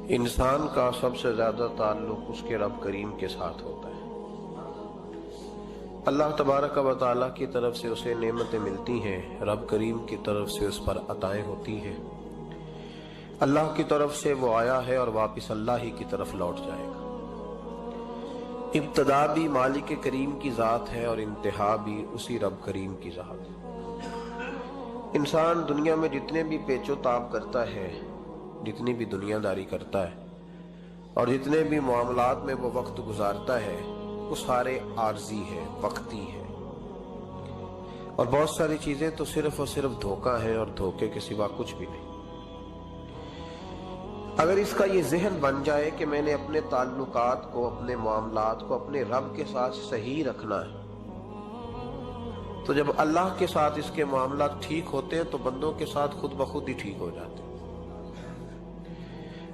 انسان کا سب سے زیادہ تعلق اس کے رب کریم کے ساتھ ہوتا ہے۔ اللہ تبارک و تعالیٰ کی طرف سے اسے نعمتیں ملتی ہیں، رب کریم کی طرف سے اس پر عطائیں ہوتی ہیں۔ اللہ کی طرف سے وہ آیا ہے اور واپس اللہ ہی کی طرف لوٹ جائے گا۔ ابتدا بھی مالک کریم کی ذات ہے اور انتہا بھی اسی رب کریم کی ذات ہے۔ انسان دنیا میں جتنے بھی پیچ و تاب کرتا ہے، جتنی بھی دنیا داری کرتا ہے اور جتنے بھی معاملات میں وہ وقت گزارتا ہے، وہ سارے عارضی ہے، وقتی ہے، اور بہت ساری چیزیں تو صرف اور صرف دھوکہ ہیں اور دھوکے کے سوا کچھ بھی نہیں۔ اگر اس کا یہ ذہن بن جائے کہ میں نے اپنے تعلقات کو، اپنے معاملات کو اپنے رب کے ساتھ صحیح رکھنا ہے، تو جب اللہ کے ساتھ اس کے معاملات ٹھیک ہوتے ہیں تو بندوں کے ساتھ خود بخود ہی ٹھیک ہو جاتے ہیں۔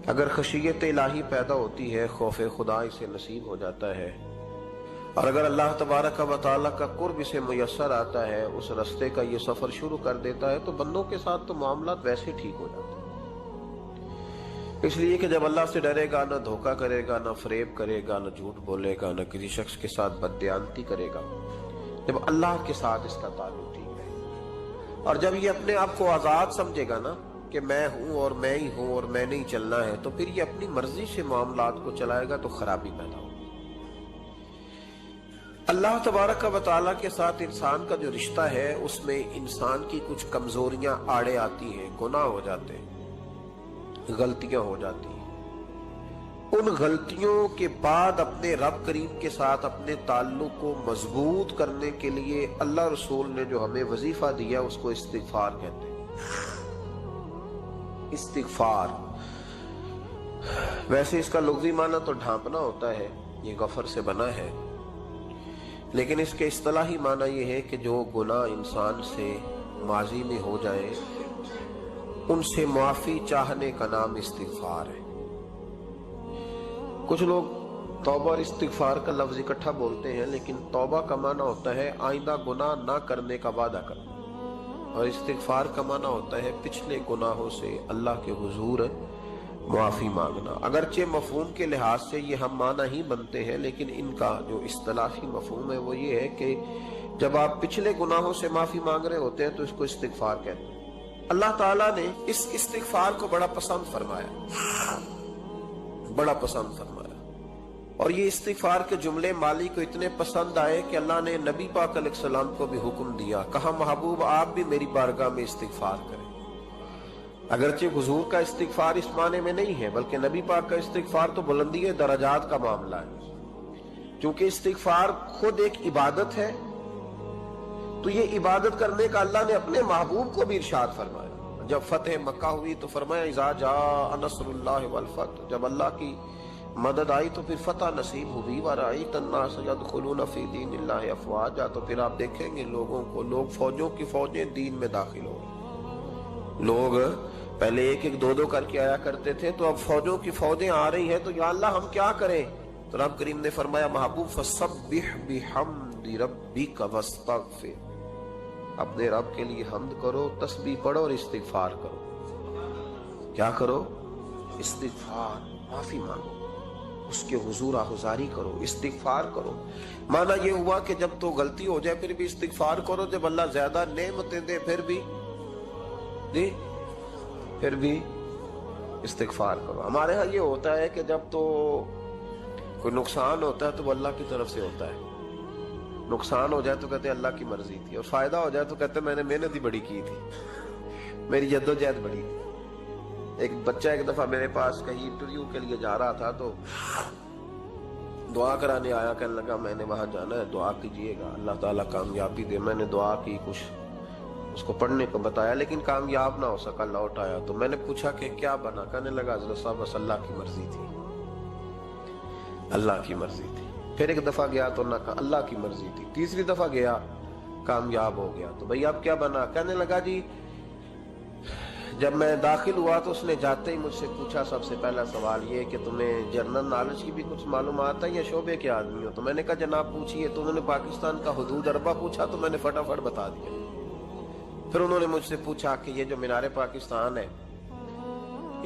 اگر خشیت الہی پیدا ہوتی ہے، خوف خدا اسے نصیب ہو جاتا ہے، اور اگر اللہ تبارک و تعالیٰ کا قرب اسے میسر آتا ہے، اس رستے کا یہ سفر شروع کر دیتا ہے، تو بندوں کے ساتھ تو معاملات ویسے ٹھیک ہو جاتے ہیں۔ اس لیے کہ جب اللہ سے ڈرے گا، نہ دھوکہ کرے گا، نہ فریب کرے گا، نہ جھوٹ بولے گا، نہ کسی شخص کے ساتھ بددیانتی کرے گا، جب اللہ کے ساتھ اس کا تعلق ٹھیک ہے، اور جب یہ اپنے آپ کو آزاد سمجھے گا نا کہ میں ہوں اور میں ہی ہوں اور میں نہیں چلنا ہے، تو پھر یہ اپنی مرضی سے معاملات کو چلائے گا تو خرابی پیدا ہوگی۔ اللہ تبارک و تعالیٰ کے ساتھ انسان کا جو رشتہ ہے، اس میں انسان کی کچھ کمزوریاں آڑے آتی ہیں، گناہ ہو جاتے ہیں، غلطیاں ہو جاتی ہیں۔ ان غلطیوں کے بعد اپنے رب کریم کے ساتھ اپنے تعلق کو مضبوط کرنے کے لیے اللہ رسول نے جو ہمیں وظیفہ دیا، اس کو استغفار کہتے ہیں۔ استغفار ویسے اس کا لفظی معنی تو ڈھانپنا ہوتا ہے، یہ غفر سے بنا ہے، لیکن اس کے اصطلاحی معنی یہ ہے کہ جو گناہ انسان سے ماضی میں ہو جائے، ان سے معافی چاہنے کا نام استغفار ہے۔ کچھ لوگ توبہ اور استغفار کا لفظ اکٹھا بولتے ہیں، لیکن توبہ کا معنی ہوتا ہے آئندہ گناہ نہ کرنے کا وعدہ کرنا، اور استغفار کا معنی ہوتا ہے پچھلے گناہوں سے اللہ کے حضور معافی مانگنا۔ اگرچہ مفہوم کے لحاظ سے یہ ہم معنی ہی بنتے ہیں، لیکن ان کا جو اصطلاحی مفہوم ہے وہ یہ ہے کہ جب آپ پچھلے گناہوں سے معافی مانگ رہے ہوتے ہیں تو اس کو استغفار کہتے ہیں۔ اللہ تعالیٰ نے اس استغفار کو بڑا پسند فرمایا، بڑا پسند فرمایا، اور یہ استغفار کے جملے مالی کو اتنے پسند آئے کہ اللہ نے نبی پاک علیہ السلام کو بھی حکم دیا، کہا محبوب آپ بھی میری بارگاہ میں استغفار کریں۔ اگرچہ حضور کا استغفار اس معنی میں نہیں ہے، بلکہ نبی پاک کا استغفار تو بلندی درجات کا معاملہ ہے۔ چونکہ استغفار خود ایک عبادت ہے، تو یہ عبادت کرنے کا اللہ نے اپنے محبوب کو بھی ارشاد فرمایا۔ جب فتح مکہ ہوئی تو فرمایا اذا جاء نصر اللہ والفتح، جب اللہ کی مدد آئی تو پھر فتح نصیب ہوئی، وَرَأَيْتَ النَّاسَ يَدْخُلُونَ فِي دِينِ اللَّهِ أَفْوَاجًا، تو پھر آپ دیکھیں گے لوگوں کو، لوگ فوجوں کی فوجیں دین میں داخل ہو گئے۔ لوگ پہلے ایک ایک دو دو کر کے آیا کرتے تھے، تو اب فوجوں کی فوجیں آ رہی ہیں، تو یا اللہ ہم کیا کریں؟ تو رب کریم نے فرمایا محبوب فَسَبِّحْ بِحَمْدِ رَبِّكَ وَاسْتَغْفِرْ، اپنے رب کے لیے حمد کرو، تسبیح پڑھو اور استغفار کرو۔ کیا کرو؟ استغفار، معافی مانگو، اس کے حضور آہذاری کرو، استغفار کرو۔ معنی یہ ہوا کہ جب تو غلطی ہو جائے پھر بھی استغفار کرو، جب اللہ زیادہ نعمتیں دے پھر بھی استغفار کرو۔ ہمارے ہاں یہ ہوتا ہے کہ جب تو کوئی نقصان ہوتا ہے تو وہ اللہ کی طرف سے ہوتا ہے، نقصان ہو جائے تو کہتے ہیں اللہ کی مرضی تھی، اور فائدہ ہو جائے تو کہتے ہیں میں نے محنت ہی بڑی کی تھی، میری جدوجہد بڑی تھی۔ ایک بچہ ایک دفعہ میرے پاس کہیں انٹرویو کے لیے جا رہا تھا، تو دعا کرانے آیا، کہنے لگا میں نے وہاں جانا ہے، دعا کیجئے گا اللہ تعالیٰ کامیابی دے۔ میں نے دعا کی، کچھ اس کو پڑھنے کو بتایا، لیکن کامیاب نہ ہو سکا، لوٹ آیا۔ تو میں نے پوچھا کہ کیا بنا؟ کہنے لگا حضرت صاحب بس اللہ کی مرضی تھی، اللہ کی مرضی تھی۔ پھر ایک دفعہ گیا تو نہ کہا اللہ کی مرضی تھی، تیسری دفعہ گیا کامیاب ہو گیا۔ تو بھئی اب کیا بنا؟ کہنے لگا جی جب میں داخل ہوا تو اس نے جاتے ہی مجھ سے پوچھا سب سے پہلا سوال یہ کہ تمہیں جنرل نالج کی بھی کچھ معلومات ہے یا شعبے کے آدمی ہو؟ تو میں نے کہا جناب پوچھیے۔ تو انہوں نے پاکستان کا حدود اربہ پوچھا تو میں نے فٹافٹ بتا دیا۔ پھر انہوں نے مجھ سے پوچھا کہ یہ جو مینار پاکستان ہے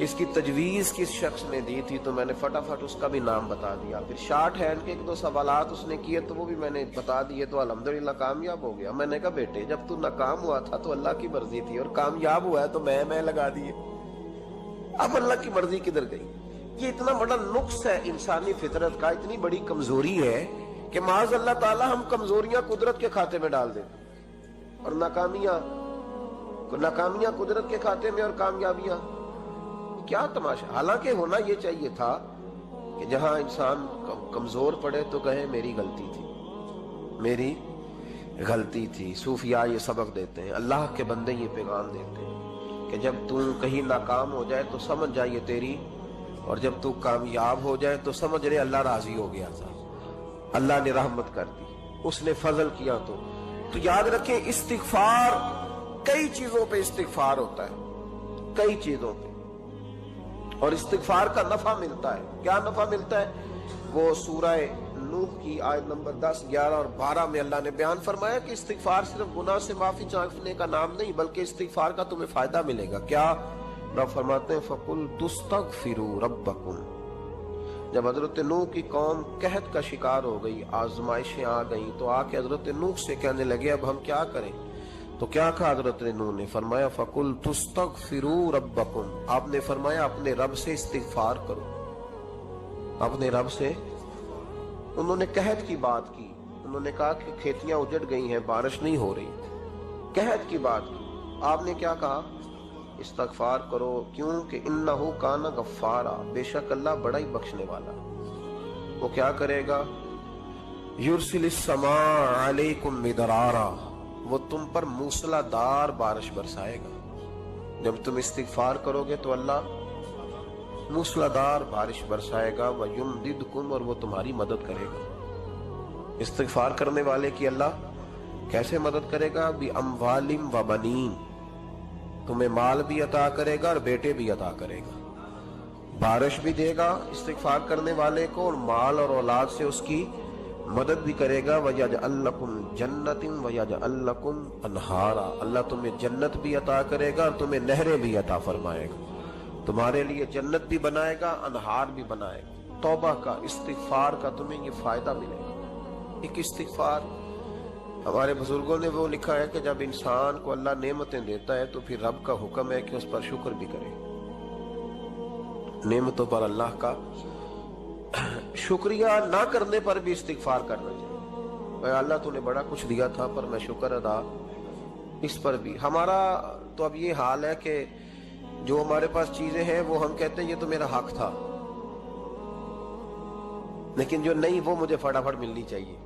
اس کی تجویز کس شخص نے دی تھی تو میں نے فٹافٹ اس کا بھی نام بتا دیا. پھر شارٹ ہینڈ کے ایک دو سوالات اس نے کیے تو وہ بھی میں نے بتا دیے, تو الحمدللہ کامیاب ہو گیا. میں نے کہا بیٹے جب تو ناکام ہوا تھا تو اللہ کی مرضی تھی, اور کامیاب ہوا ہے تو میں لگا دیے. اب اللہ کی مرضی کدھر گئی؟ یہ اتنا بڑا نقص ہے انسانی فطرت کا, اتنی بڑی کمزوری ہے کہ معاذ اللہ تعالی ہم کمزوریاں قدرت کے کھاتے میں ڈال دیتے, اور ناکامیاں قدرت کے کھاتے میں, اور کامیابیاں. کیا تماشا. حالانکہ ہونا یہ چاہیے تھا کہ جہاں انسان کمزور پڑے تو کہے میری غلطی تھی, میری غلطی تھی. صوفیاء یہ سبق دیتے ہیں, اللہ کے بندے یہ پیغام دیتے ہیں کہ جب تو کہیں ناکام ہو جائے تو سمجھ جائے یہ تیری, اور جب تو کامیاب ہو جائے تو سمجھ رہے اللہ راضی ہو گیا تھا, اللہ نے رحمت کر دی, اس نے فضل کیا. تو یاد رکھیں استغفار, کئی چیزوں پہ استغفار ہوتا ہے, کئی چیزوں پہ, اور استغفار کا نفع ملتا ہے. کیا نفع ملتا ہے؟ وہ سورہ نوح کی آیت نمبر 10, 11 اور 12 میں اللہ نے بیان فرمایا کہ استغفار صرف گناہ سے معافی چاہنے کا نام نہیں, بلکہ استغفار کا تمہیں فائدہ ملے گا. کیا؟ رب فرماتے ہیں فَقُلْ تُسْتَغْفِرُوا رَبَّكُمْ. جب حضرت نوح کی قوم قحط کا شکار ہو گئی, آزمائشیں آ گئیں, تو آ کے حضرت نوح سے کہنے لگے اب ہم کیا کریں؟ تو کیا کہا حضرت نوح نے؟ فرمایا فَقُلْ تُسْتَغْفِرُوا رَبَّكُمْ. آپ نے فرمایا اپنے رب سے استغفار کرو, اپنے رب سے. انہوں نے قحط کی بات کی, انہوں نے کہا کہ کھیتیاں اجڑ گئی ہیں, بارش نہیں ہو رہی, قحط کی بات کی. آپ نے کیا کہا؟ استغفار کرو. کیوں کہ انہو کان غفارا, بے شک اللہ بڑا ہی بخشنے والا. وہ کیا کرے گا؟ یرسل السماء علیکم مدرارا, وہ تم پر موسلا دار بارش برسائے گا. جب تم استغفار کرو گے تو اللہ موسلا دار بارش برسائے گا. وَيُمْدِدْكُمْ, اور وہ تمہاری مدد کرے گا. استغفار کرنے والے کی اللہ کیسے مدد کرے گا؟ بِأَمْوَالٍ وَبَنِينَ, تمہیں مال بھی عطا کرے گا اور بیٹے بھی عطا کرے گا. بارش بھی دے گا استغفار کرنے والے کو, اور مال اور اولاد سے اس کی مدد بھی کرے گا. وَيَجْعَلْ لَكُمْ جَنَّةٍ وَيَجْعَلْ لَكُمْ أَنْهَارًا, اللہ تمہیں جنت بھی عطا کرے گا اور تمہیں نہریں بھی عطا فرمائے گا. تمہارے لیے جنت بھی بنائے گا, انہار بھی بنائے گا. توبہ کا, استغفار کا تمہیں یہ فائدہ ملے گا. ایک استغفار, ہمارے بزرگوں نے وہ لکھا ہے کہ جب انسان کو اللہ نعمتیں دیتا ہے تو پھر رب کا حکم ہے کہ اس پر شکر بھی کرے. نعمتوں پر اللہ کا شکریہ نہ کرنے پر بھی استغفار کرنا چاہیے. اے اللہ تو نے بڑا کچھ دیا تھا پر میں شکر ادا اس پر بھی. ہمارا تو اب یہ حال ہے کہ جو ہمارے پاس چیزیں ہیں وہ ہم کہتے ہیں یہ تو میرا حق تھا, لیکن جو نہیں وہ مجھے فٹافٹ ملنی چاہیے.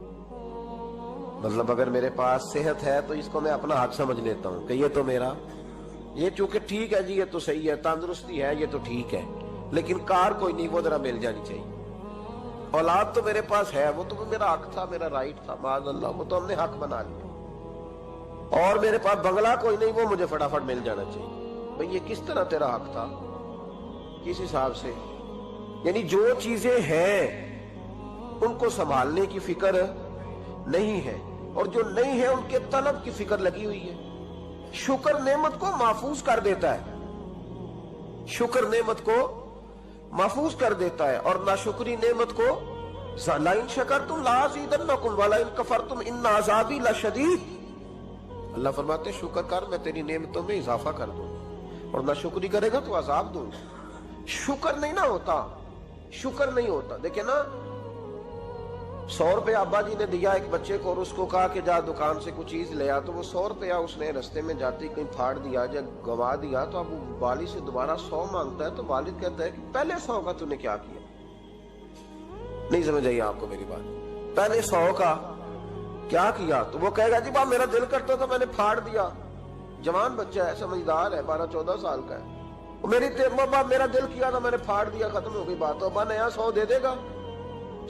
مطلب اگر میرے پاس صحت ہے تو اس کو میں اپنا حق سمجھ لیتا ہوں کہ یہ تو میرا, یہ چونکہ ٹھیک ہے جی, یہ تو صحیح ہے, تندرستی ہے, یہ تو ٹھیک ہے, لیکن کار کوئی نہیں, وہ ذرا مل جانی چاہیے. اولاد تو میرے پاس ہے, وہ تو میرا حق تھا, میرا رائٹ تھا, معاذ اللہ وہ تو ہم نے حق بنا لیا. اور میرے پاس بنگلہ کوئی نہیں, وہ مجھے فٹافٹ مل جانا چاہیے. بھئی یہ کس طرح تیرا حق تھا, کس حساب سے؟ یعنی جو چیزیں ہیں ان کو سنبھالنے کی فکر نہیں ہے, اور جو نہیں ہے ان کے طلب کی فکر لگی ہوئی ہے. شکر نعمت کو محفوظ کر دیتا ہے, شکر نعمت کو محفوظ کر دیتا ہے, اور ناشکری نعمت کو لَئِن شَكَرْتُمْ لَأَزِيدَنَّكُمْ وَلَئِن كَفَرْتُمْ إِنَّ عَذَابِي لَشَدِيدٌ. اللہ فرماتے ہیں شکر کر, میں تیری نعمتوں میں اضافہ کر دوں, اور ناشکری کرے گا تو عذاب دوں. شکر نہیں نہ ہوتا, شکر نہیں ہوتا. دیکھیں نا, 100 روپے ابا جی نے دیا ایک بچے کو, اور اس کو کہا کہ جا دکان سے کچھ چیز لے آ, تو وہ 100 روپیہ اس نے رستے میں جاتے کہیں پھاڑ دیا یا گوا دیا, تو اب وہ والد سے دوبارہ 100 مانگتا ہے, تو والد کہتا ہے کہ پہلے 100 کا تو نے کیا کیا؟ نہیں سمجھ آئی آپ کو میری بات؟ پہلے 100 کا کیا کیا؟ تو وہ کہے گا جی باپ میرا دل کرتا تو میں نے پھاڑ دیا. جوان بچہ ہے, سمجھدار ہے, 12-14 سال کا ہے, میرا دل کیا تھا میں نے پھاڑ دیا, ختم ہو گئی بات. تو ابا نیا 100 دے دے گا.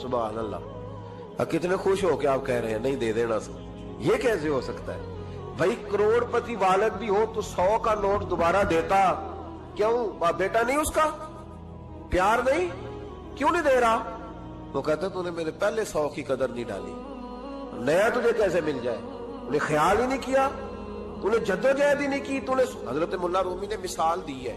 سبحان اللہ, کتنے خوش ہو کے آپ کہہ رہے ہیں نہیں دے دینا. یہ کیسے ہو سکتا ہے بھائی؟ کروڑ پتی والد بھی ہو تو 100 کا نوٹ دوبارہ دیتا کیوں؟ بیٹا نہیں اس کا پیار نہیں, کیوں نہیں دے رہا؟ وہ کہتا تو نے میرے پہلے 100 کی قدر نہیں ڈالی, نیا تجھے کیسے مل جائے؟ انہیں خیال ہی نہیں کیا, انہیں جدوجہد ہی نہیں کی. حضرت مولا رومی نے مثال دی ہے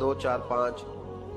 2 4 5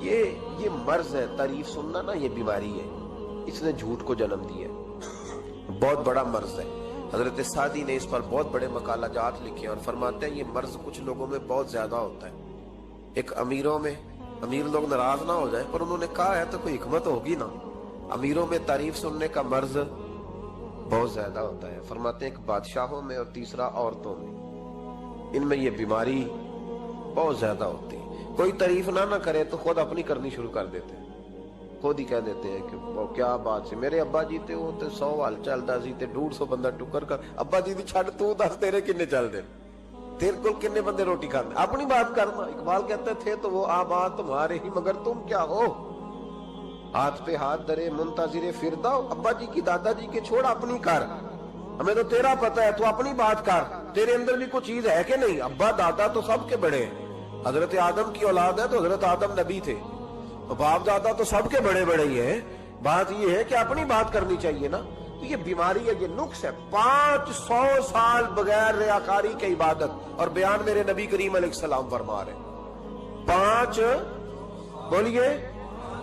یہ مرض ہے، تعریف سننا نا یہ بیماری ہے، اس نے جھوٹ کو جنم دیا ہے، بہت بڑا مرض ہے۔ حضرت سعدی نے اس پر بہت بڑے مقالہ جات لکھے اور فرماتے ہیں یہ مرض کچھ لوگوں میں بہت زیادہ ہوتا ہے۔ ایک امیروں میں، امیر لوگ ناراض نہ ہو جائیں پر انہوں نے کہا ہے تو کوئی حکمت ہوگی نا، امیروں میں تعریف سننے کا مرض بہت زیادہ ہوتا ہے۔ فرماتے ہیں ایک بادشاہوں میں اور تیسرا عورتوں میں، ان میں یہ بیماری بہت زیادہ ہوتی ہے۔ کوئی تعریف نہ کرے تو خود اپنی کرنی شروع کر دیتے ہیں، خود ہی کہہ دیتے ہیں کہ کیا بات ہے، میرے ابا جی تے وہ تے 100 حال چلدا سی تے 150 بندہ ٹکر کر، ابا جی دی چھڈ تو دس تیرے کنے چل دے، تیرے کو کنے بندے روٹی کھاتے، اپنی بات کرنا۔ اقبال کہتے تھے تو وہ آباد تمہارے ہی مگر تم کیا ہو، ہاتھ پہ ہاتھ درے منتظر فردا، ابا جی کی دادا جی کے چھوڑ اپنی کر، ہمیں تو تیرا پتہ ہے تو اپنی بات کر، تیرے اندر بھی کوئی چیز ہے کہ نہیں۔ ابا دادا تو سب کے بڑے ہیں، حضرت آدم کی اولاد ہے تو حضرت آدم نبی تھے، باپ دادا تو سب کے بڑے بڑے ہی ہیں، بات یہ ہے کہ اپنی بات کرنی چاہیے نا۔ تو یہ بیماری ہے، یہ نقص ہے۔ 500 سال بغیر ریاکاری کی عبادت، اور بیان میرے نبی کریم علیہ السلام فرما رہے ہیں 5، بولیے،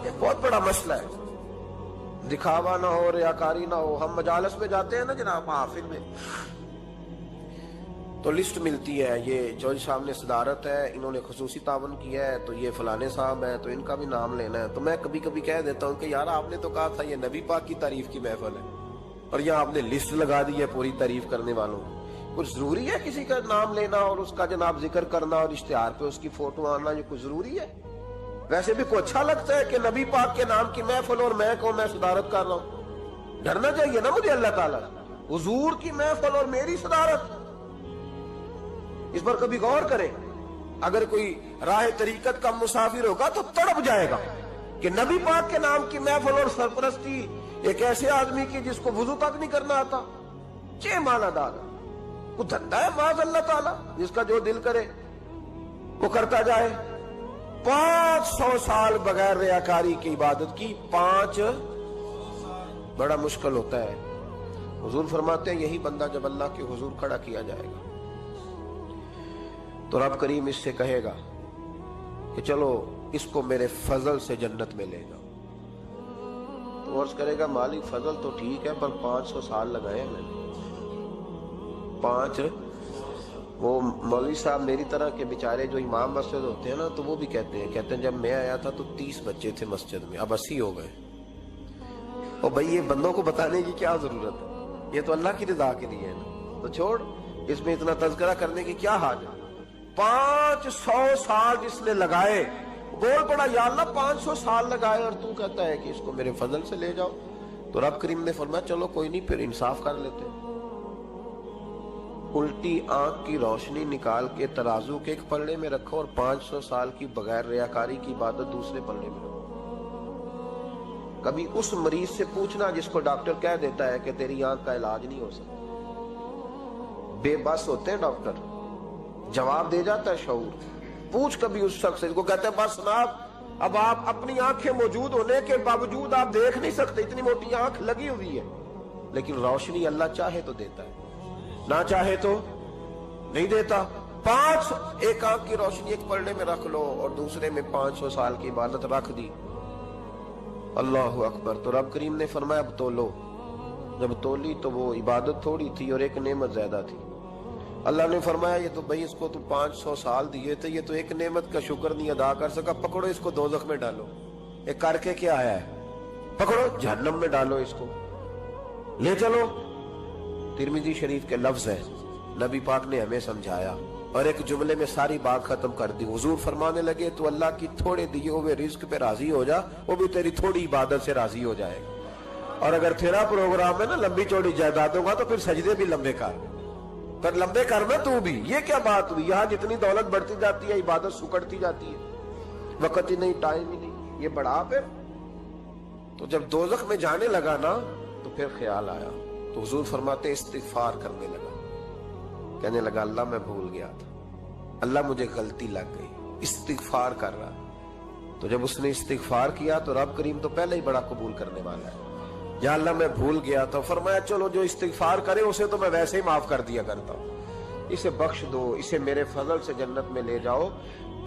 یہ بہت بڑا مسئلہ ہے، دکھاوا نہ ہو، ریاکاری نہ ہو۔ ہم مجالس میں جاتے ہیں نا جناب، محافل میں تو لسٹ ملتی ہے، یہ جج صاحب نے صدارت ہے، انہوں نے خصوصی تعاون کیا ہے، تو یہ فلانے صاحب ہے تو ان کا بھی نام لینا ہے۔ تو میں کبھی کبھی کہہ دیتا ہوں کہ یار آپ نے تو کہا تھا یہ نبی پاک کی تعریف کی محفل ہے، اور یہاں آپ نے لسٹ لگا دی ہے پوری تعریف کرنے والوں کی۔ کچھ ضروری ہے کسی کا نام لینا اور اس کا جناب ذکر کرنا اور اشتہار پہ اس کی فوٹو آنا، یہ کچھ ضروری ہے؟ ویسے بھی کو اچھا لگتا ہے کہ نبی پاک کے نام کی محفل اور میں کو میں صدارت کر رہا ہوں؟ ڈرنا چاہیے نا مجھے اللہ تعالیٰ، حضور کی محفل اور میری صدارت، اس پر کبھی غور کریں۔ اگر کوئی راہ طریقت کا مسافر ہوگا تو تڑپ جائے گا کہ نبی پاک کے نام کی محفل اور سرپرستی ایک ایسے آدمی کی جس کو وضو تک نہیں کرنا آتا، چھ مانا دار، وہ دھندا ہے معاذ اللہ تعالیٰ، جس کا جو دل کرے وہ کرتا جائے۔ 500 سال بغیر ریاکاری کی عبادت کی، 5 بڑا مشکل ہوتا ہے۔ حضور فرماتے ہیں یہی بندہ جب اللہ کے حضور کھڑا کیا جائے گا تو رب کریم اس سے کہے گا کہ چلو اس کو میرے فضل سے جنت میں لے جاؤ۔ تو عرض کرے گا مالک فضل تو ٹھیک ہے پر 500 سال لگائے ہیں میں نے، 5۔ وہ مولوی صاحب میری طرح کے بیچارے جو امام مسجد ہوتے ہیں نا تو وہ بھی کہتے ہیں جب میں آیا تھا تو 30 بچے تھے مسجد میں، اب 80 ہو گئے۔ اور بھائی یہ بندوں کو بتانے کی کیا ضرورت ہے، یہ تو اللہ کی رضا کے لیے ہے نا، تو چھوڑ اس میں اتنا تذکرہ کرنے کی کیا حاجت ہے۔ 500 سال جس نے لگائے، بول پڑا یا اللہ 500 سال لگائے اور تو کہتا ہے کہ اس کو میرے فضل سے لے جاؤ۔ تو رب کریم نے فرمایا چلو کوئی نہیں، پھر انصاف کر لیتے، الٹی آنکھ کی روشنی نکال کے ترازو کے ایک پلڑے میں رکھو اور 500 سال کی بغیر ریاکاری کی عبادت دوسرے پلڑے میں رکھو۔ کبھی اس مریض سے پوچھنا جس کو ڈاکٹر کہہ دیتا ہے کہ تیری آنکھ کا علاج نہیں ہو سکتا، بے بس ہوتے ہیں ڈاکٹر، جواب دے جاتا ہے شعور۔ پوچھ کبھی اس شخص سے، کو کہتے ہیں بس جناب اب آپ اپنی آنکھیں موجود ہونے کے باوجود آپ دیکھ نہیں سکتے، اتنی موٹی آنکھ لگی ہوئی ہے، لیکن روشنی اللہ چاہے تو دیتا ہے، نہ چاہے تو نہیں دیتا۔ 5 ایک آنکھ کی روشنی ایک پلڑے میں رکھ لو اور دوسرے میں 500 سال کی عبادت رکھ دی، اللہ اکبر۔ تو رب کریم نے فرمایا اب تولو، جب تولی تو وہ عبادت تھوڑی تھی اور ایک نعمت زیادہ تھی۔ اللہ نے فرمایا یہ تو بھائی اس کو تو 500 سال دیے تھے، یہ تو ایک نعمت کا شکر نہیں ادا کر سکا، پکڑو اس کو دوزخ میں ڈالو۔ ایک کر کے کیا آیا ہے، پکڑو جہنم میں ڈالو، اس کو لے چلو۔ ترمذی شریف کے لفظ ہے، نبی پاک نے ہمیں سمجھایا اور ایک جملے میں ساری بات ختم کر دی۔ حضور فرمانے لگے تو اللہ کی تھوڑے دیے ہوئے رزق پہ راضی ہو جا، وہ بھی تیری تھوڑی عبادت سے راضی ہو جائے گا۔ اور اگر تیرا پروگرام ہے نا لمبی چوڑی جائیدادوں کا تو پھر سجدے بھی لمبے کر، پر لمبے کرنا تو بھی۔ یہ کیا بات ہوئی، یہاں جتنی دولت بڑھتی جاتی ہے عبادت سکڑتی جاتی ہے، وقت ہی نہیں، ٹائم ہی نہیں، یہ بڑھا پھر۔ تو جب دوزخ میں جانے لگا نا تو پھر خیال آیا، تو حضور فرماتے استغفار کرنے لگا، کہنے لگا اللہ میں بھول گیا تھا، اللہ مجھے غلطی لگ گئی، استغفار کر رہا۔ تو جب اس نے استغفار کیا تو رب کریم تو پہلے ہی بڑا قبول کرنے والا ہے، یا اللہ میں بھول گیا تھا، فرمایا چلو جو استغفار کرے اسے تو میں ویسے ہی معاف کر دیا کرتا ہوں، اسے بخش دو، اسے میرے فضل سے جنت میں لے جاؤ۔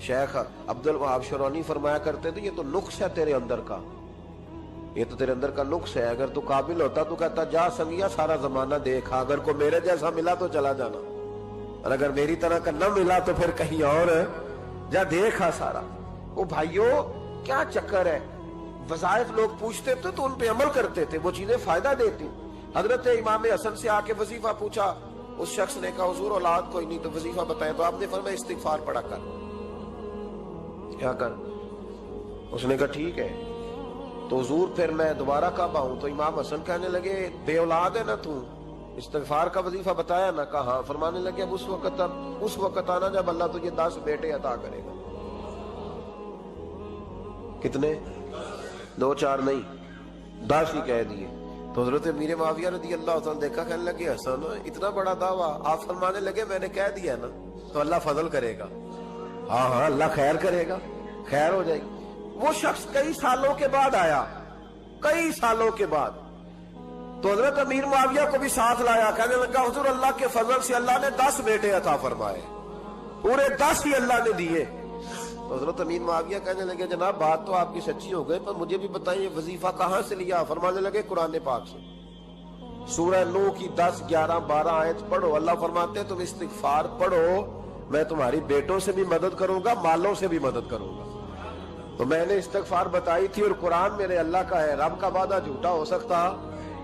شیخ عبد الوہاب شرونی فرمایا کرتے تھے یہ تو نقص ہے تیرے اندر کا، یہ تو تیرے اندر کا نقص ہے، اگر تو قابل ہوتا تو کہتا جا سنگیا سارا زمانہ دیکھا، اگر کوئی میرے جیسا ملا تو چلا جانا، اور اگر میری طرح کا نہ ملا تو پھر کہیں اور جا دیکھا سارا۔ وہ بھائیوں کیا چکر ہے، وظائف لوگ پوچھتے تھے تو ان پہ عمل کرتے تھے، وہ چیزیں فائدہ دیتی۔ حضرت امام حسن سے آ کے وظیفہ پوچھا، اس شخص نے کہا حضور اولاد کوئی نہیں تو وظیفہ بتائیں، تو آپ نے فرمایا استغفار پڑھا کر، کیا کر؟ اس نے کہا ٹھیک ہے۔ تو حضور پھر میں دوبارہ کب آؤں؟ تو امام حسن کہنے لگے بے اولاد ہے نا تو، استغفار کا وظیفہ بتایا نا؟ کہا ہاں۔ فرمانے لگے اب اس وقت آنا جب اللہ تجھے 10 بیٹے عطا کرے گا۔ کتنے؟ 2 4 نہیں، 10 ہی کہہ دیے۔ تو حضرت امیر معاویہ رضی اللہ عنہ دیکھا، کہنے لگے حسن اتنا بڑا دعویٰ؟ آپ فرمانے لگے میں نے کہہ دیا نا تو اللہ فضل کرے گا، ہاں ہاں اللہ خیر کرے گا، خیر ہو جائے گی۔ وہ شخص کئی سالوں کے بعد آیا، کئی سالوں کے بعد، تو حضرت امیر معاویہ کو بھی ساتھ لایا، کہنے لگا حضور اللہ کے فضل سے اللہ نے 10 بیٹے عطا فرمائے، پورے 10 ہی اللہ نے دیے۔ تو حضرت امیر معاویہ کہنے لگے جناب بات تو آپ کی سچی ہو گئی، پر مجھے بھی بتائیے وظیفہ کہاں سے لیا؟ فرمانے لگے قرآن پاک سے، سورہ نوح کی 10 11 12 آیت پڑھو، اللہ فرماتے ہیں تم استغفار پڑھو میں تمہاری بیٹوں سے بھی مدد کروں گا، مالوں سے بھی مدد کروں گا۔ تو میں نے استغفار بتائی تھی اور قرآن میرے اللہ کا ہے، رب کا وعدہ جھوٹا ہو سکتا؟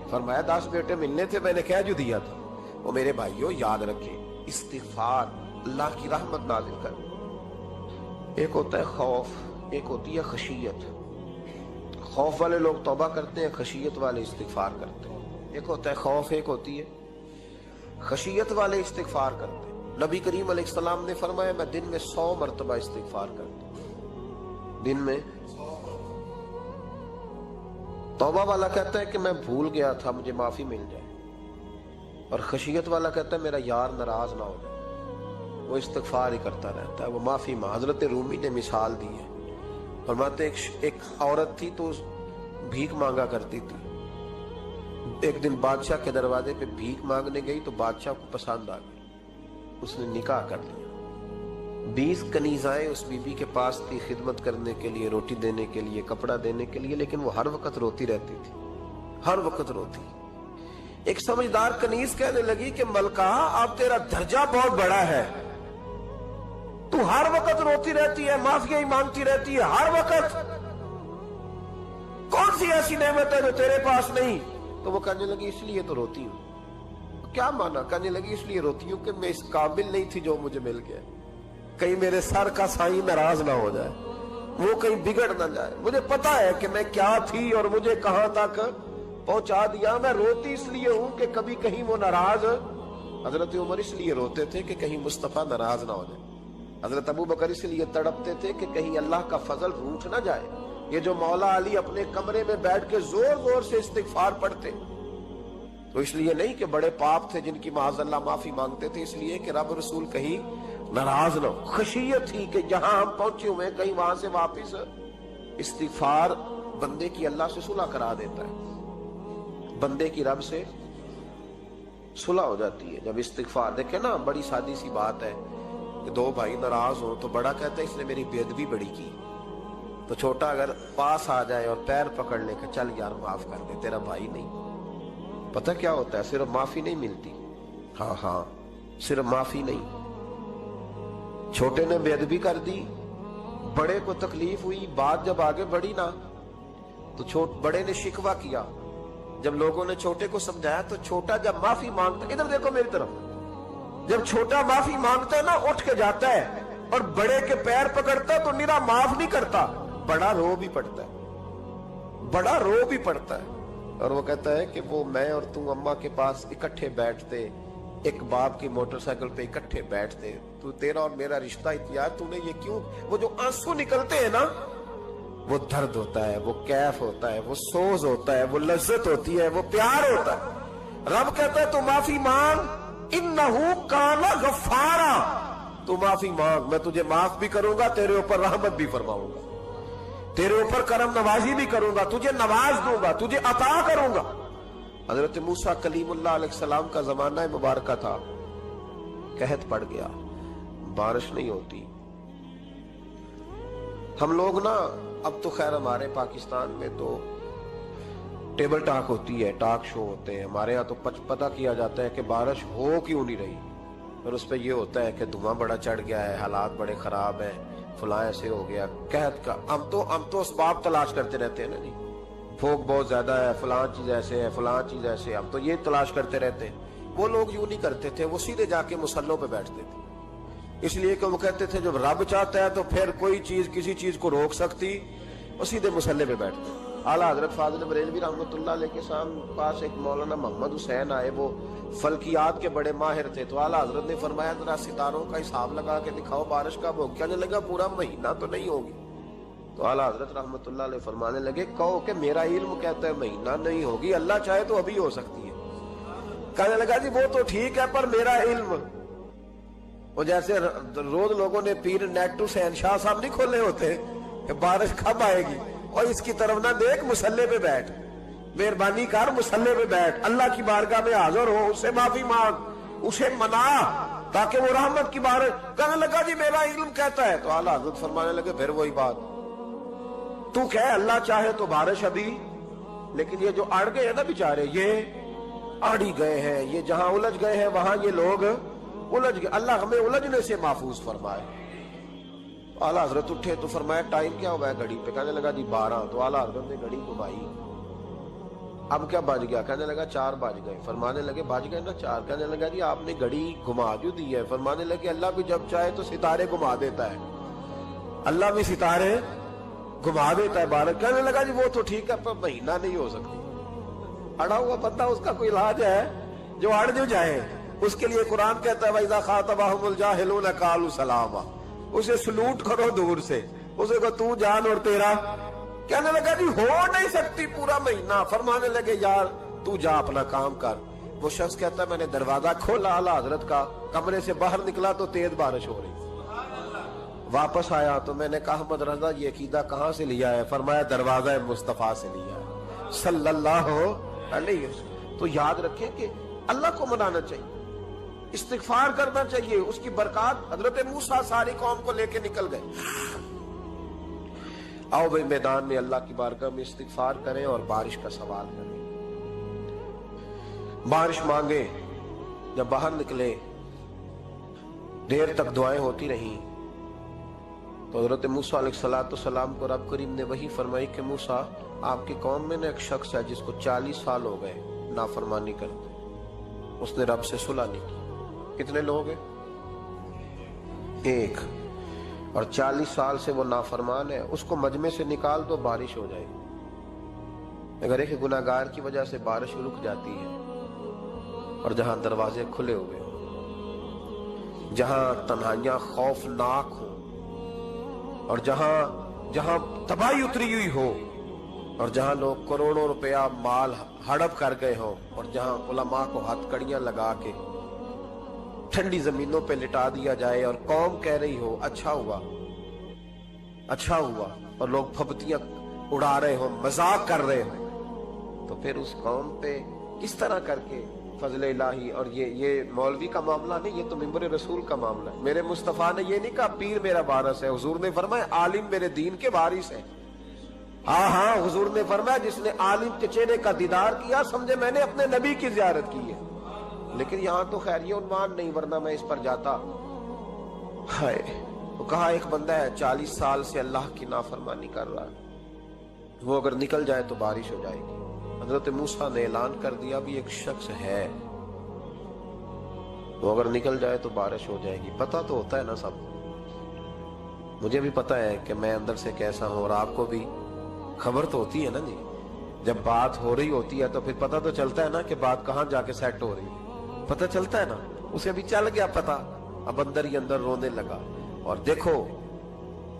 فرمایا 10 بیٹے ملنے تھے، میں نے کہہ جو دیا تھا۔ وہ میرے بھائیوں یاد رکھیں، استغفار اللہ کی رحمت نازل کر۔ ایک ہوتا ہے خوف، ایک ہوتی ہے خشیت۔ خوف والے لوگ توبہ کرتے ہیں، خشیت والے استغفار کرتے ہیں۔ ایک ہوتا ہے خوف، ایک ہوتی ہے خشیت والے استغفار کرتے ہیں۔ نبی کریم علیہ السلام نے فرمایا میں دن میں 100 مرتبہ استغفار کرتا ہوں، دن میں۔ توبہ والا کہتا ہے کہ میں بھول گیا تھا مجھے معافی مل جائے، اور خشیت والا کہتا ہے میرا یار ناراض نہ ہو جائے، وہ استغفار ہی کرتا رہتا ہے، وہ معافی مانگ۔ حضرت رومی نے مثال دی ہے، فرماتے ایک عورت تھی تو بھیک مانگا کرتی تھی، ایک دن بادشاہ کے دروازے پہ بھیک مانگنے گئی تو بادشاہ کو پسند آ گئی، اس نے نکاح کر لیا۔ 20 کنیزائیں اس بی بی کے پاس تھی خدمت کرنے کے لیے، روٹی دینے کے لیے، کپڑا دینے کے لیے، لیکن وہ ہر وقت روتی رہتی تھی، ہر وقت روتی۔ ایک سمجھدار کنیز کہنے لگی کہ ملکہ اب تیرا درجہ بہت بڑا ہے، تو ہر وقت روتی رہتی ہے، معافی ہی مانگتی رہتی ہے ہر وقت، کون سی ایسی نعمت ہے جو تیرے پاس نہیں؟ تو وہ کہنے لگی اس لیے تو روتی ہوں۔ کیا مانا؟ کہنے لگی اس لیے روتی ہوں کہ میں اس قابل نہیں تھی جو مجھے مل گیا، کہیں میرے سر کا سائیں ناراض نہ ہو جائے، وہ کہیں بگڑ نہ جائے، مجھے پتا ہے کہ میں کیا تھی اور مجھے کہاں تک پہنچا دیا، میں روتی اس لیے ہوں کہ کبھی کہیں وہ ناراض۔ حضرت عمر اس لیے روتے تھے کہ کہیں مصطفیٰ ناراض نہ ہو جائے، حضرت ابو بکر اس لیے تڑپتے تھے کہ کہیں اللہ کا فضل روٹھ نہ جائے۔ یہ جو مولا علی اپنے کمرے میں بیٹھ کے زور زور سے استغفار پڑھتے تو اس لیے نہیں کہ بڑے پاپ تھے جن کی معاذ اللہ معافی مانگتے تھے، اس لیے کہ رب رسول کہیں ناراض نہ ہو۔ خشیت تھی کہ جہاں ہم پہنچے ہوئے کہیں وہاں سے واپس۔ استغفار بندے کی اللہ سے صلح کرا دیتا ہے، بندے کی رب سے صلح ہو جاتی ہے جب استغفار۔ دیکھیں نا بڑی سادی سی بات ہے کہ 2 بھائی ناراض ہوں تو بڑا کہتا ہے اس نے میری بے ادبی بڑی کی، تو چھوٹا اگر پاس آ جائے اور پیر پکڑ لے کہ چل یار معاف کر دے، تیرا بھائی نہیں۔ پتہ کیا ہوتا ہے؟ صرف معافی نہیں ملتی، ہاں صرف معافی نہیں، چھوٹے نے بے ادبی کر دی، بڑے کو تکلیف ہوئی، بات جب آگے بڑھی نا تو بڑے نے شکوہ کیا، جب لوگوں نے چھوٹے کو سمجھایا تو چھوٹا جب معافی مانگتا، ادھر دیکھو میری طرف، جب چھوٹا معافی مانگتا ہے نا اٹھ کے جاتا ہے اور بڑے کے پیر پکڑتا ہے تو میرا معاف نہیں کرتا، بڑا رو بھی پڑتا ہے، بڑا رو بھی پڑتا ہے، اور وہ کہتا ہے کہ وہ میں اور تم اماں کے پاس اکٹھے بیٹھتے، ایک باپ کی موٹر سائیکل پہ اکٹھے بیٹھتے، تو تیرا اور میرا رشتہ اتیار تو نے یہ کیوں؟ وہ جو آنسو نکلتے ہیں نا وہ درد ہوتا ہے، وہ کیف ہوتا ہے، وہ سوز ہوتا ہے، وہ لذت ہوتی ہے، وہ پیار ہوتا ہے۔ رب کہتا ہے تو معافی مانگ، انہو کان غفارا، تو معافی مانگ، میں تجھے معاف بھی کروں گا، تیرے اوپر رحمت بھی فرماؤں گا، تیرے اوپر کرم نوازی بھی کروں گا، تجھے نواز دوں گا، تجھے عطا کروں گا۔ حضرت موسیٰ کلیم اللہ علیہ السلام کا زمانہ مبارکہ تھا، قحط پڑ گیا، بارش نہیں ہوتی، ہم لوگ نا اب تو خیر ہمارے پاکستان میں تو ٹیبل ٹاک ہوتی ہے، ٹاک شو ہوتے ہیں، ہمارے ہاں تو پتہ کیا جاتا ہے کہ بارش ہو کیوں نہیں رہی، اور اس پہ یہ ہوتا ہے کہ دھواں بڑا چڑھ گیا ہے، حالات بڑے خراب ہیں، فلاں ایسے ہو گیا، قحط کا ہم تو اسباب تلاش کرتے رہتے ہیں نا جی، پھوک بہت زیادہ ہے، فلاں چیز ایسے ہے، فلاں چیز ایسے، ہم تو یہ تلاش کرتے رہتے ہیں۔ وہ لوگ یوں نہیں کرتے تھے، وہ سیدھے جا کے مسلوں پہ بیٹھتے تھے، اس لیے کہ وہ کہتے تھے جب رب چاہتا ہے تو پھر کوئی چیز کسی چیز کو روک سکتی، وہ سیدھے مسلے پہ بیٹھتے ہیں۔ اعلیٰ حضرت فاضل بریلوی رحمۃ اللہ علیہ کے پاس ایک مولانا محمد حسین آئے، وہ فلکیات کے بڑے ماہر تھے، تو اعلیٰ حضرت نے فرمایا ذرا ستاروں کا حساب لگا کے دکھاؤ بارش کب ہوگی؟ کہنے لگا پورا مہینہ تو نہیں ہوگی۔ تو اعلیٰ حضرت رحمۃ اللہ علیہ فرمانے لگے کہو کہ میرا علم کہتا ہے مہینہ نہیں ہوگی، اللہ چاہے تو ابھی ہو سکتی ہے۔ کہنے لگا جی وہ تو ٹھیک ہے پر میرا علم، وہ جیسے روز لوگوں نے پیر نیٹ ٹو سین شاہ صاحب نہیں کھولے ہوتے کہ بارش کب آئے گی، اور اس کی طرف نہ دیکھ، مسلے پہ بیٹھ، مہربانی کر مسلے پہ بیٹھ، اللہ کی بارگاہ میں حاضر ہو، اسے معافی مانگ، اسے منا تاکہ وہ رحمت کی بارش۔ کہنے لگا جی میرا علم کہتا ہے۔ تو اعلیٰ حضرت فرمانے لگے پھر وہی بات، تو کہ اللہ چاہے تو بارش ابھی، لیکن یہ جو اڑ گئے ہیں نا بیچارے، یہ اڑ ہی گئے ہیں، یہ جہاں الجھ گئے ہیں وہاں یہ لوگ الجھ گئے، اللہ ہمیں الجھنے سے محفوظ فرمائے۔ اعلیٰ حضرت اٹھے تو فرمایا ٹائم کیا ہوا ہے گھڑی پہ؟ کہنے لگا جی 12۔ تو اعلیٰ حضرت نے گھڑی گھمائی، اب کیا بج گیا؟ کہنے لگا 4 بج گئے۔ فرمانے لگے بج گئے نا 4؟ کہنے لگا جی آپ نے گھڑی گھما جو دی ہے۔ فرمانے لگے اللہ بھی جب چاہے تو ستارے گھما دیتا ہے، اللہ بھی ستارے گھما دیتا ہے بارش۔ کہنے لگا جی وہ تو ٹھیک ہے پر مہینہ نہیں ہو سکتی۔ اڑا ہوا بندہ اس کا کوئی علاج ہے؟ جو اڑ جو جائے اس کے لیے قرآن کہتا ہے وَإِذَا خَاطَبَهُمُ الْجَاهِلُونَ قَالُوا سَلَامًا، اسے سلوٹ کرو دور سے، اسے کہو تو جان اور تیرا۔ کہنے لگا جی ہو نہیں سکتی پورا مہینہ۔ فرمانے لگے یار تو جا اپنا کام کر۔ وہ شخص کہتا ہے میں نے دروازہ کھولا اعلیٰ حضرت کا، کمرے سے باہر نکلا تو تیز بارش ہو رہی، واپس آیا تو میں نے کہا احمد رضا یہ عقیدہ کہاں سے لیا ہے؟ فرمایا دروازہ مصطفیٰ سے لیا ہے صلی اللہ علیہ وسلم۔ تو یاد رکھیں کہ اللہ کو منانا چاہیے، استغفار کرنا چاہیے، اس کی برکات۔ حضرت موسیٰ ساری قوم کو لے کے نکل گئے۔ آؤ بھائی میدان میں اللہ کی بارگاہ میں استغفار کریں اور بارش کا سوال کریں، بارش مانگے۔ جب باہر نکلے دیر تک دعائیں ہوتی رہیں تو حضرت موسیٰ علیہ السلام کو رب کریم نے وحی فرمائی کہ موسیٰ آپ کی قوم میں نے ایک شخص ہے جس کو 40 سال ہو گئے نافرمانی کرتے، اس نے رب سے صلح نہیں کی۔ کتنے لوگ ہیں؟ ایک، اور 40 سال سے وہ نافرمان ہے، اس کو مجمع سے نکال دو بارش ہو جائے گی۔ اگر ایک گناہگار کی وجہ سے بارش رک جاتی ہے، اور جہاں دروازے کھلے ہوئے ہوں، جہاں تنہائیاں خوفناک ہوں، اور جہاں تباہی اتری ہوئی ہو، اور جہاں لوگ کروڑوں روپیہ مال ہڑپ کر گئے ہوں، اور جہاں علماء کو ہتھ کڑیاں لگا کے ٹھنڈی زمینوں پہ لٹا دیا جائے اور قوم کہہ رہی ہو اچھا ہوا اچھا ہوا، اور لوگ پھبتیاں اڑا رہے ہوں، مذاق کر رہے ہوں، تو پھر اس قوم پہ کس طرح کر کے فضل الہی۔ اور یہ مولوی کا معاملہ نہیں، یہ تو ممبر رسول کا معاملہ ہے۔ میرے مصطفیٰ نے یہ نہیں کہا پیر میرا وارث ہے، حضور نے فرمایا عالم میرے دین کے وارث ہے۔ ہاں حضور نے فرمایا جس نے عالم کے چہرے کا دیدار کیا سمجھے میں نے اپنے نبی کی زیارت کی ہے۔ لیکن یہاں تو خیر یہ عنوان نہیں، ورنہ میں اس پر جاتا۔ ہائے، تو کہا ایک بندہ ہے 40 سال سے اللہ کی نافرمانی کر رہا ہے، وہ اگر نکل جائے تو بارش ہو جائے گی۔ حضرت موسیٰ نے اعلان کر دیا بھی ایک شخص ہے، وہ اگر نکل جائے تو بارش ہو جائے گی۔ پتہ تو ہوتا ہے نا سب، مجھے بھی پتہ ہے کہ میں اندر سے کیسا ہوں، اور آپ کو بھی خبر تو ہوتی ہے نا جی۔ جب بات ہو رہی ہوتی ہے تو پھر پتہ تو چلتا ہے نا کہ بات کہاں جا کے سیٹ ہو رہی ہے، پتہ چلتا ہے نا۔ اسے بھی چل گیا پتہ، اب اندر ہی اندر رونے لگا۔ اور دیکھو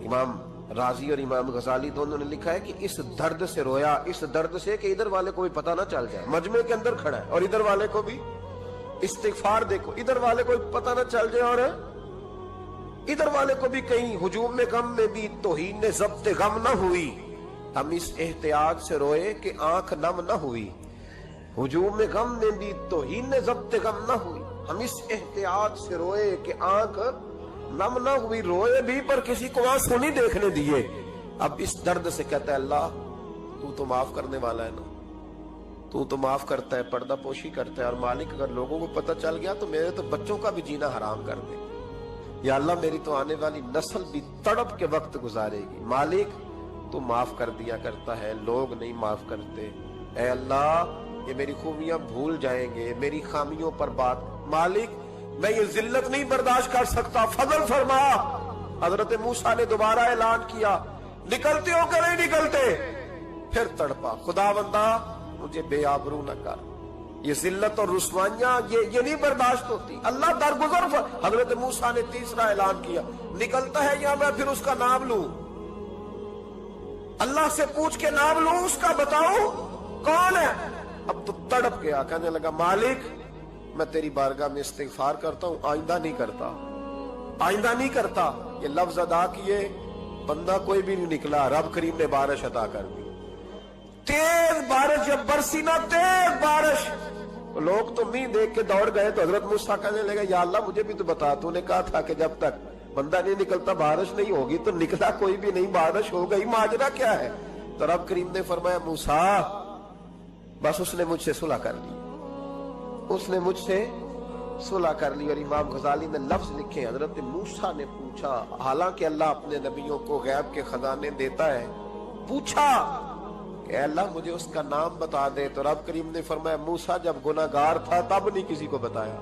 امام رازی اور امام غزالی دونوں نے لکھا ہے کہ اس درد سے رویا، اس درد سے کہ ادھر والے کو بھی پتہ نہ چل جائے، مجمع کے اندر کھڑا ہے اور ادھر والے کو بھی استغفار، دیکھو ادھر والے کو بھی پتہ نہ چل جائے اور ادھر والے کو بھی کہیں ہجوم میں غم میں بھی توہین نے ضبط غم نہ ہوئی۔ ہم اس احتیاط سے روئے کہ آنکھ نم نہ ہوئی، ہجوم میں غم میں بھی توہین نے ضبط غم نہ ہوئی۔ ہم اس احتیاط سے روئے کہ آنکھ نم نہ ہوئی، روئے بھی پر کسی کو آنسو نہیں دیکھنے دیے۔ اب اس درد سے کہتا ہے اللہ تو تو معاف کرنے والا ہے نا, تو تو معاف کرتا ہے, پردہ پوشی کرتا ہے, اور مالک اگر لوگوں کو پتہ چل گیا تو میرے تو بچوں کا بھی جینا حرام کر دے. یا اللہ میری تو آنے والی نسل بھی تڑپ کے وقت گزارے گی. مالک تو معاف کر دیا کرتا ہے, لوگ نہیں معاف کرتے. اے اللہ یہ میری خوبیاں بھول جائیں گے, میری خامیوں پر بات. مالک میں یہ ذلت نہیں برداشت کر سکتا, فضل فرما. حضرت موسیٰ نے دوبارہ اعلان کیا, نکلتے ہو کہ نہیں نکلتے؟ پھر تڑپا, خدا بندہ مجھے بے آبرو نہ کر. یہ ذلت اور رسوائیاں یہ نہیں برداشت ہوتی. اللہ درگزر. حضرت موسیٰ نے تیسرا اعلان کیا, نکلتا ہے یا میں پھر اس کا نام لوں؟ اللہ سے پوچھ کے نام لوں اس کا, بتاؤ کون ہے؟ اب تو تڑپ گیا, کہنے لگا مالک میں تیری بارگاہ میں استغفار کرتا ہوں, آئندہ نہیں کرتا, آئندہ نہیں کرتا. یہ لفظ ادا کیے, بندہ کوئی بھی نہیں نکلا. رب کریم نے بارش عطا کر دی, تیز بارش. جب برسی نا تیز بارش, لوگ تو نہیں دیکھ کے دوڑ گئے. تو حضرت موسیٰ کہنے لگا یا اللہ مجھے بھی تو بتا, تو نے کہا تھا کہ جب تک بندہ نہیں نکلتا بارش نہیں ہوگی. تو نکلا کوئی بھی نہیں, بارش ہو گئی, ماجرا کیا ہے؟ تو رب کریم نے فرمایا موسیٰ بس اس نے مجھ سے صلح کر لی, اس نے مجھ سے صلح کر لی. اور امام غزالی نے لفظ لکھے, حضرت موسیٰ نے پوچھا, حالانکہ اللہ اپنے نبیوں کو غیب کے خزانے دیتا ہے, پوچھا کہ اے اللہ مجھے اس کا نام بتا دے. تو رب کریم نے فرمایا موسیٰ جب گناہگار تھا تب نہیں کسی کو بتایا,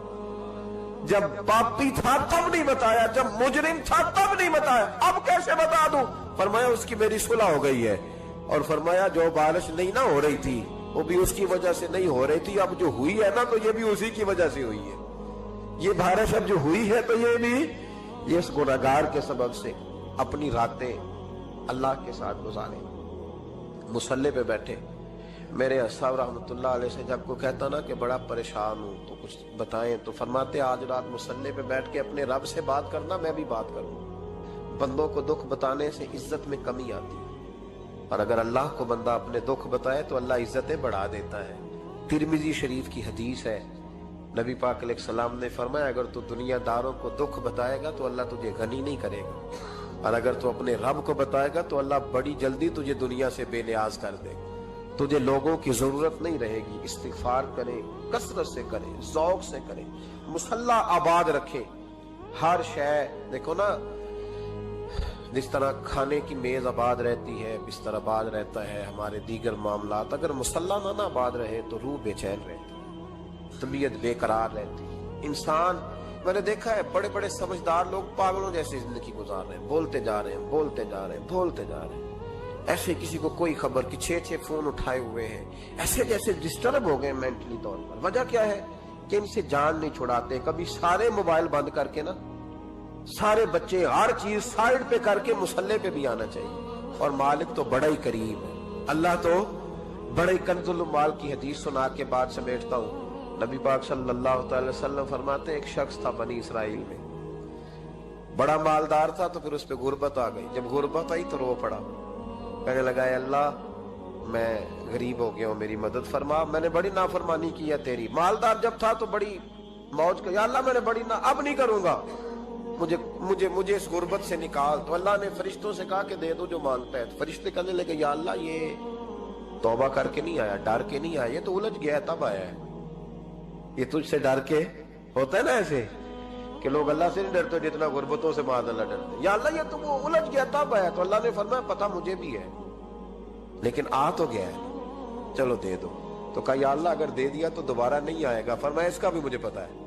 جب پاپی تھا تب نہیں بتایا, جب مجرم تھا تب نہیں بتایا, اب کیسے بتا دوں؟ فرمایا اس کی میری صلح ہو گئی ہے. اور فرمایا جو بارش نہیں نہ ہو رہی تھی وہ بھی اس کی وجہ سے نہیں ہو رہی تھی, اب جو ہوئی ہے نا تو یہ بھی اسی کی وجہ سے ہوئی ہے. یہ بارش اب جو ہوئی ہے تو یہ بھی یہ اس گناہگار کے سبب سے. اپنی راتیں اللہ کے ساتھ گزارے. مصلی پہ بیٹھے, میرے صاحب رحمۃ اللہ علیہ سے جب کو کہتا نا کہ بڑا پریشان ہوں تو کچھ بتائیں, تو فرماتے آج رات مصلی پہ بیٹھ کے اپنے رب سے بات کرنا, میں بھی بات کروں. بندوں کو دکھ بتانے سے عزت میں کمی آتی ہے, اور اگر اللہ کو بندہ اپنے دکھ بتائے تو اللہ عزتیں بڑھا دیتا ہے. ترمذی شریف کی حدیث ہے, نبی پاک علیہ السلام نے فرمایا اگر تو دنیا داروں کو دکھ بتائے گا تو اللہ تجھے غنی نہیں کرے گا, اور اگر تو اپنے رب کو بتائے گا تو اللہ بڑی جلدی تجھے دنیا سے بے نیاز کر دے گا. تجھے لوگوں کی ضرورت نہیں رہے گی. استغفار کرے, کثرت سے کرے, ذوق سے کرے, مصلی آباد رکھے. ہر شے دیکھو نا, جس طرح کھانے کی میز آباد رہتی ہے, بستر آباد رہتا ہے, ہمارے دیگر معاملات, اگر مصلی نہ آباد رہے تو روح بے چین رہتی, طبیعت بے قرار رہتی. انسان میں نے دیکھا ہے بڑے بڑے سمجھدار لوگ پاگلوں جیسے زندگی گزار رہے ہیں, بولتے جا رہے ہیں, بولتے جا رہے ہیں, بولتے جا رہے ہیں, ایسے کسی کو کوئی خبر کہ 6 فون اٹھائے ہوئے ہیں, ایسے جیسے ڈسٹرب ہو گئے مینٹلی طور پر. وجہ کیا ہے کہ ان سے جان نہیں چھڑاتے. کبھی سارے موبائل بند کر کے نا, سارے بچے ہر چیز سائیڈ پہ کر کے مصلی پہ بھی آنا چاہیے. اور مالک تو بڑا ہی قریب ہے, اللہ تو بڑے کنز المال کی حدیث سنا کے بعد سمیٹتا ہوں. نبی پاک صلی اللہ تعالی وسلم فرماتے ایک شخص تھا بنی اسرائیل میں, بڑا مالدار تھا, تو پھر اس پہ غربت آ گئی. جب غربت آئی تو رو پڑا, کہنے لگا اے اللہ میں غریب ہو گیا ہوں, میری مدد فرما, میں نے بڑی نافرمانی کی ہے تیری. مالدار جب تھا تو بڑی موج کا, یا اللہ میں نے بڑی اب نہیں کروں گا, مجھے اس غربت سے نکال. تو اللہ نے فرشتوں سے کہا کہ دے دو جو مانگتا ہے. تو فرشتے کہنے لگے یا اللہ یہ توبہ کر کے نہیں آیا, ڈر کے نہیں آیا, یہ تو الجھ گیا تب آیا ہے. یہ تجھ سے ڈر کے ہوتا ہے نا ایسے کہ لوگ اللہ سے نہیں ڈرتے جتنا غربتوں سے معاذ اللہ ڈرتے. یا اللہ یہ تو وہ الجھ گیا تب آیا. تو اللہ نے فرمایا پتہ مجھے بھی ہے, لیکن آ تو گیا ہے, چلو دے دو. تو کہا یا اللہ اگر دے دیا تو دوبارہ نہیں آئے گا. فرمایا اس کا بھی مجھے پتا ہے,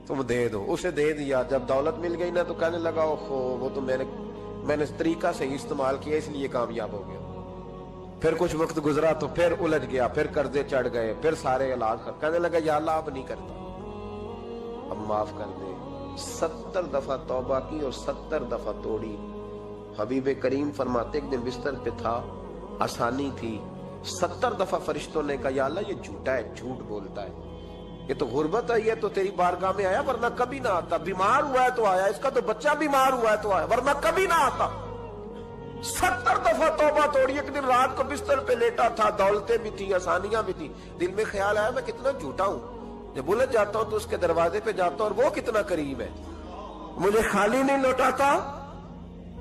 تم دے دو. اسے دے دیا. جب دولت مل گئی نا تو کہنے لگا اوہو وہ تو میں نے اس طریقہ سے ہی استعمال کیا اس لیے کامیاب ہو گیا. پھر کچھ وقت گزرا تو پھر الجھ گیا, پھر قرضے چڑھ گئے, پھر سارے علاج کہنے لگا یا اللہ اب نہیں کرتا, اب معاف کر دے. 70 دفعہ توبہ کی اور 70 دفعہ توڑی. حبیب کریم فرماتے ایک دن بستر پہ تھا, آسانی تھی, 70 دفعہ فرشتوں نے کہا یا اللہ یہ جھوٹا ہے, جھوٹ بولتا ہے, یہ تو غربت آئی ہے تو تیری بارگاہ میں آیا ورنہ کبھی نہ آتا, بیمار ہوا ہے تو آیا, اس کا تو بچہ بیمار ہوا ہے تو آیا ورنہ کبھی نہ آتا. 70 دفعہ توبہ توڑی. ایک دن رات کو بستر پہ لیٹا تھا, دولتیں بھی تھی, آسانیاں بھی تھی, دل میں خیال آیا میں کتنا جھوٹا ہوں, جب الجھ جاتا ہوں تو اس کے دروازے پہ جاتا ہوں اور وہ کتنا قریب ہے, مجھے خالی نہیں لوٹاتا.